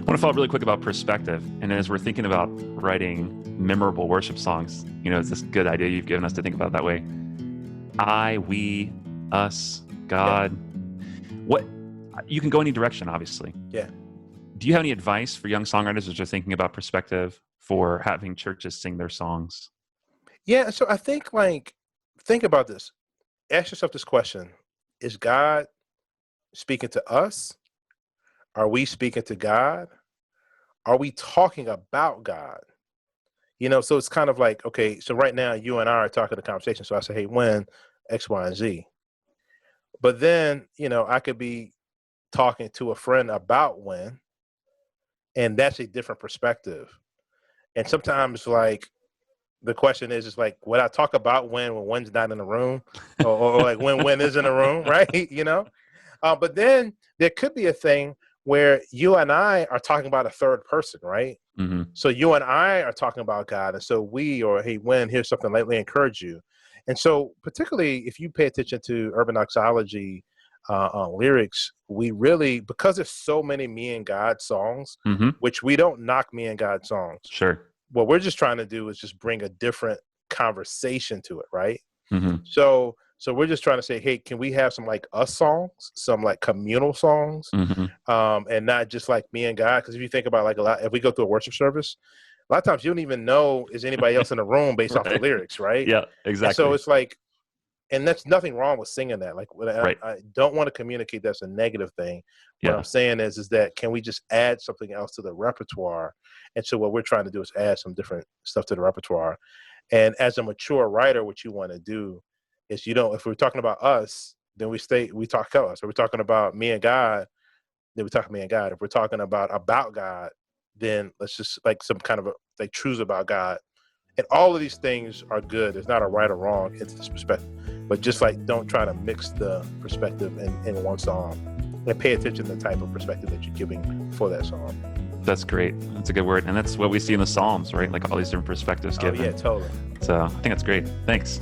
want to follow up really quick about perspective. And as we're thinking about writing memorable worship songs, it's this good idea you've given us to think about it that way. I, we, us, God. What you can go any direction, obviously. Yeah. Do you have any advice for young songwriters as they're thinking about perspective for having churches sing their songs? Yeah. So I think think about this. Ask yourself this question. Is God speaking to us? Are we speaking to God? Are we talking about God? So it's kind of like, okay, so right now you and I are talking the conversation. So I say, hey, when X, Y, and Z. But then, I could be talking to a friend about when, and that's a different perspective. And sometimes the question is like, would I talk about when when's not in the room or like when is in the room, right? But then there could be a thing where you and I are talking about a third person, right? Mm-hmm. So you and I are talking about God. And so hey, when, here's something lately encourage you. And so particularly if you pay attention to urban doxology lyrics, we really, because there's so many me and God songs, Mm-hmm. which we don't knock me and God songs. Sure. What we're just trying to do is just bring a different conversation to it, right? Mm-hmm. So we're just trying to say, hey, can we have some us songs, some communal songs, Mm-hmm. and not just me and God? Because if you think about if we go through a worship service, a lot of times you don't even know is anybody else in the room based off the lyrics, right? Yeah, exactly. And so it's and that's nothing wrong with singing that. Right. I don't want to communicate that's a negative thing. What Yeah. I'm saying is that can we just add something else to the repertoire? And so what we're trying to do is add some different stuff to the repertoire. And as a mature writer, what you want to do is if we're talking about us, then we talk us. If we're talking about me and God, then we talk me and God. If we're talking about God, then let's just some kind of truths about God. And all of these things are good. There's not a right or wrong into this perspective. But just don't try to mix the perspective in one song. And pay attention to the type of perspective that you're giving for that song. That's great. That's a good word. And that's what we see in the Psalms, right? Like all these different perspectives given. Oh, yeah, totally. So I think that's great. Thanks.